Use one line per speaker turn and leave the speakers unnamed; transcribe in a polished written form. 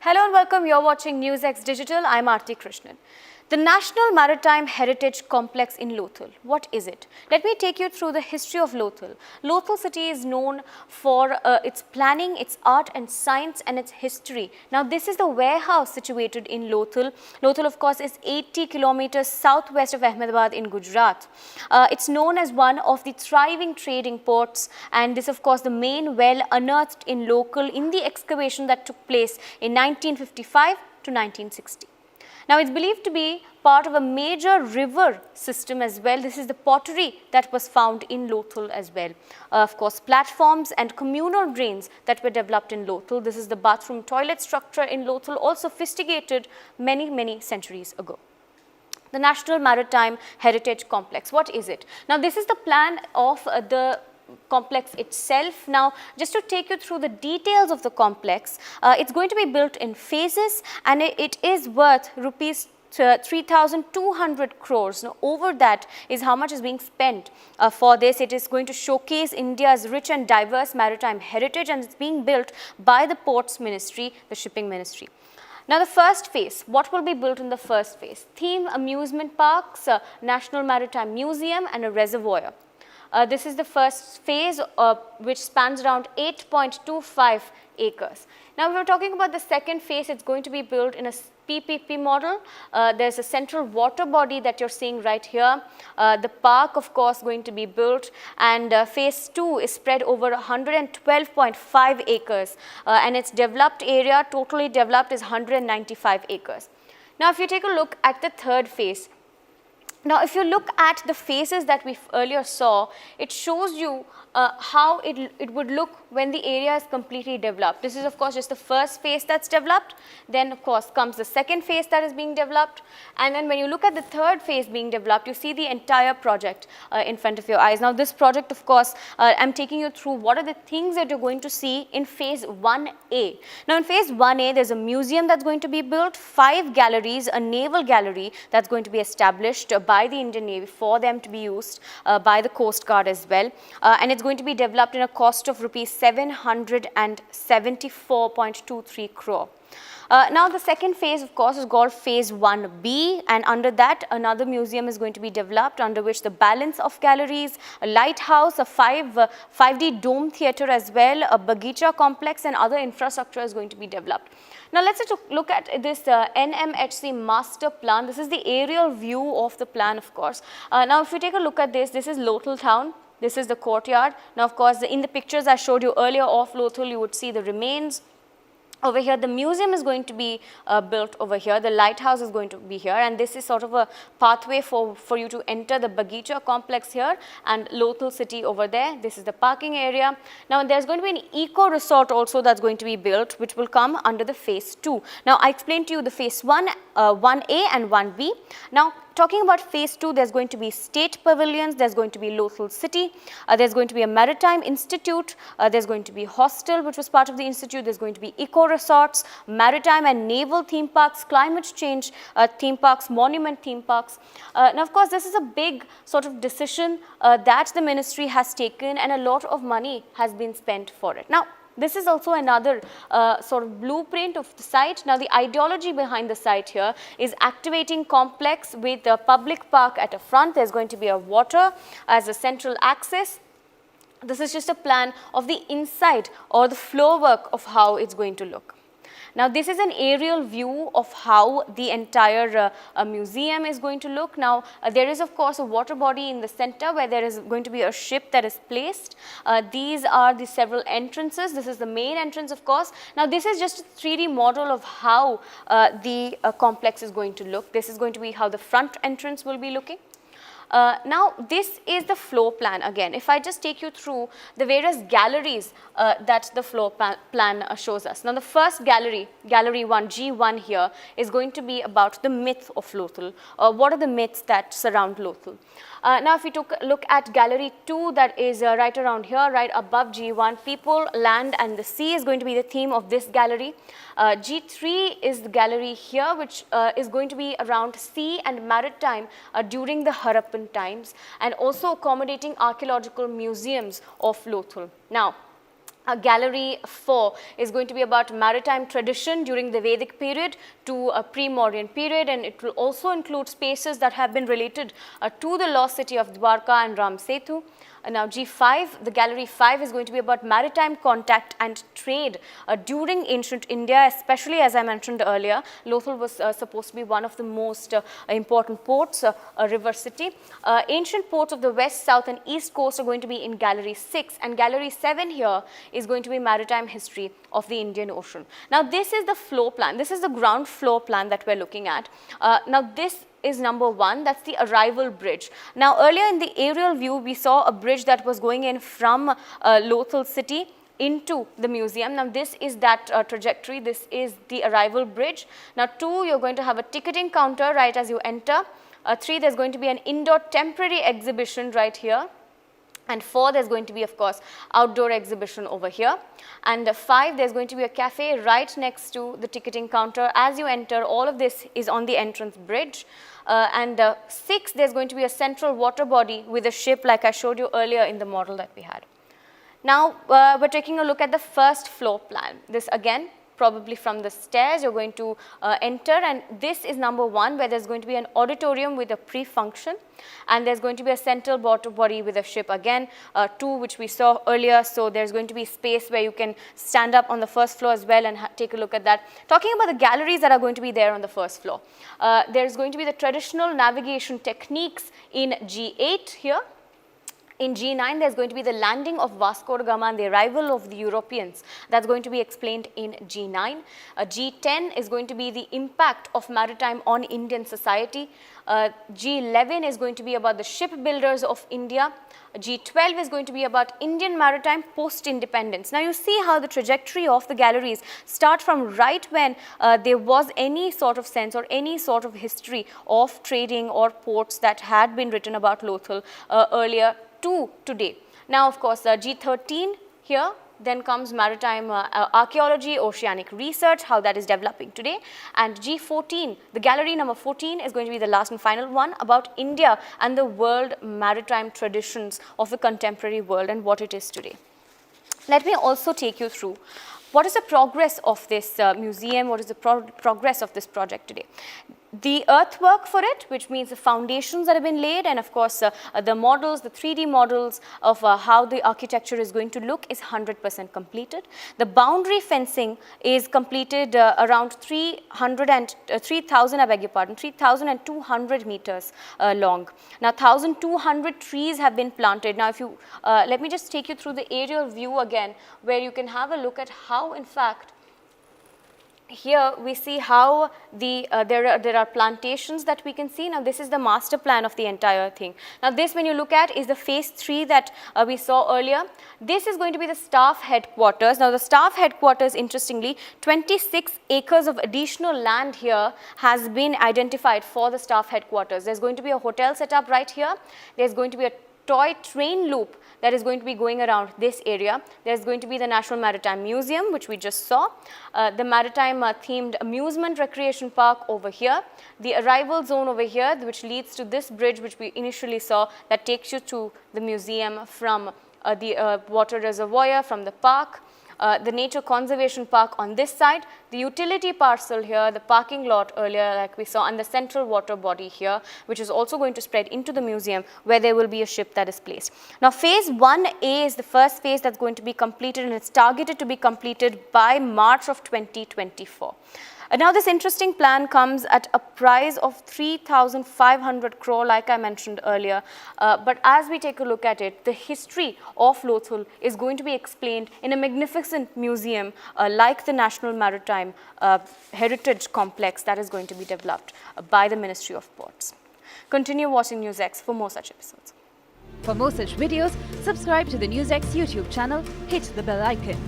Hello and welcome. You're watching NewsX Digital. I'm Aarti Krishnan. The National Maritime Heritage Complex in Lothal. What is it? Let me take you through the history of Lothal. Lothal city is known for its planning, its art and science and its history. Now this is the warehouse situated in Lothal. Lothal of course is 80 kilometers southwest of Ahmedabad in Gujarat. It's known as one of the thriving trading ports, and this of course the main well unearthed in local in the excavation that took place in 1955 to 1960. Now, it's believed to be part of a major river system as well. This is the pottery that was found in Lothal as well. Of course, platforms and communal drains that were developed in Lothal. This is the bathroom toilet structure in Lothal, all sophisticated many centuries ago. The National Maritime Heritage Complex. What is it? Now, this is the plan of the complex itself. Now, just to take you through the details of the complex, it's going to be built in phases and it is worth rupees 3,200 crores. Now, over that is how much is being spent for this. It is going to showcase India's rich and diverse maritime heritage, and it's being built by the Ports Ministry, the Shipping Ministry. Now, the first phase, what will be built in the first phase? Theme amusement parks, National Maritime Museum and a reservoir. This is the first phase which spans around 8.25 acres. Now, we are talking about the second phase. It's going to be built in a PPP model. There's a central water body that you're seeing right here. The park, of course, going to be built, and phase 2 is spread over 112.5 acres, and its developed area, totally developed, is 195 acres. Now, if you take a look at the third phase, now, if you look at the phases that we earlier saw, it shows you how it would look when the area is completely developed. This is of course just the first phase that's developed. Then of course comes the second phase that is being developed. And then when you look at the third phase being developed, you see the entire project in front of your eyes. Now this project, of course, I'm taking you through what are the things that you're going to see in phase 1A. Now in phase 1A, there's a museum that's going to be built, 5 galleries, a naval gallery that's going to be established by the Indian Navy for them to be used by the Coast Guard as well. And it's going to be developed in a cost of rupees 774.23 crore. Now the second phase of course is called phase 1B, and under that another museum is going to be developed, under which the balance of galleries, a lighthouse, a 5D dome theatre as well, a Bagicha complex and other infrastructure is going to be developed. Now let's look at this NMHC master plan. This is the aerial view of the plan, of course. Now if you take a look at this, this is Lothal town. This is the courtyard. Now of course in the pictures I showed you earlier of Lothal, you would see the remains. Over here, the museum is going to be built over here, the lighthouse is going to be here, and this is sort of a pathway for you to enter the Bagicha complex here and Lothal city over there. This is the parking area. Now, there's going to be an eco resort also that's going to be built, which will come under the phase 2. Now, I explained to you the phase 1A and 1B. Now, talking about phase 2, there's going to be state pavilions, there's going to be Lothal city, there's going to be a maritime institute, there's going to be hostel which was part of the institute, there's going to be eco resorts, maritime and naval theme parks, climate change theme parks, monument theme parks. Now of course this is a big sort of decision that the ministry has taken, and a lot of money has been spent for it. Now this is also another sort of blueprint of the site. Now the ideology behind the site here is activating complex with a public park at the front. There's going to be a water as a central access. This is just a plan of the inside or the floor work of how it's going to look. Now this is an aerial view of how the entire museum is going to look. Now there is of course a water body in the center where there is going to be a ship that is placed. These are the several entrances. This is the main entrance of course. Now this is just a 3D model of how the complex is going to look. This is going to be how the front entrance will be looking. Now this is the floor plan again. If I just take you through the various galleries that the floor plan shows us. Now the first gallery, gallery 1, G1 here, is going to be about the myth of Lothal. What are the myths that surround Lothal? Now if we look at gallery 2, that is right around here, right above G1, people, land and the sea is going to be the theme of this gallery. G3 is the gallery here, which is going to be around sea and maritime during the Harappan times, and also accommodating archaeological museums of Lothal. Now Gallery 4 is going to be about maritime tradition during the Vedic period to a pre-modern period, and it will also include spaces that have been related to the lost city of Dwarka and Ram Setu. Now G5, the gallery 5 is going to be about maritime contact and trade during ancient India, especially as I mentioned earlier. Lothal was supposed to be one of the most important ports, a river city. Ancient ports of the west, south and east coast are going to be in gallery 6, and gallery 7 here is going to be maritime history of the Indian Ocean. Now this is the floor plan, this is the ground floor plan that we're looking at. Now this is number 1, that's the arrival bridge. Now earlier in the aerial view we saw a bridge that was going in from Lothal city into the museum. Now this is that trajectory, this is the arrival bridge. Now 2, you're going to have a ticketing counter right as you enter. 3, there's going to be an indoor temporary exhibition right here. And 4, there's going to be, of course, outdoor exhibition over here. And 5, there's going to be a cafe right next to the ticketing counter. As you enter, all of this is on the entrance bridge. And 6, there's going to be a central water body with a ship like I showed you earlier in the model that we had. Now, we're taking a look at the first floor plan. This again, probably from the stairs, you're going to enter, and this is number 1, where there's going to be an auditorium with a pre-function, and there's going to be a central water body with a ship again. 2, which we saw earlier, so there's going to be space where you can stand up on the first floor as well and take a look at that. Talking about the galleries that are going to be there on the first floor, there's going to be the traditional navigation techniques in G8 here. In G9, there's going to be the landing of Vasco da Gama and the arrival of the Europeans. That's going to be explained in G9. G10 is going to be the impact of maritime on Indian society. G11 is going to be about the shipbuilders of India. G12 is going to be about Indian maritime post-independence. Now you see how the trajectory of the galleries start from right when there was any sort of sense or any sort of history of trading or ports that had been written about Lothal earlier to today. Now of course G13 here, then comes maritime archaeology, oceanic research, how that is developing today. And G14, the gallery number 14 is going to be the last and final one about India and the world maritime traditions of the contemporary world and what it is today. Let me also take you through what is the progress of this museum, what is the progress of this project today. The earthwork for it, which means the foundations that have been laid, and of course the models, the 3D models of how the architecture is going to look is 100% completed. The boundary fencing is completed around 3,200 meters long. Now 1,200 trees have been planted. Now if you, let me just take you through the aerial view again, where you can have a look at how in fact here we see how the there are plantations that we can see. Now this is the master plan of the entire thing. Now this, when you look at, is the phase 3 that we saw earlier. This is going to be the staff headquarters. Now the staff headquarters, interestingly, 26 acres of additional land here has been identified for the staff headquarters. There's going to be a hotel set up right here. There's going to be a toy train loop that is going to be going around this area. There's going to be the National Maritime Museum, which we just saw, the maritime themed amusement recreation park over here, the arrival zone over here, which leads to this bridge which we initially saw that takes you to the museum from the water reservoir from the park. The nature conservation park on this side, the utility parcel here, the parking lot earlier like we saw, and the central water body here, which is also going to spread into the museum where there will be a ship that is placed. Now phase 1A is the first phase that's going to be completed, and it's targeted to be completed by March of 2024. Now this interesting plan comes at a price of 3,500 crore like I mentioned earlier, but as we take a look at it, the history of Lothal is going to be explained in a magnificent museum like the National Maritime Heritage Complex that is going to be developed by the Ministry of Ports. Continue watching NewsX for more such episodes.
For more such videos, subscribe to the NewsX YouTube channel, hit the bell icon.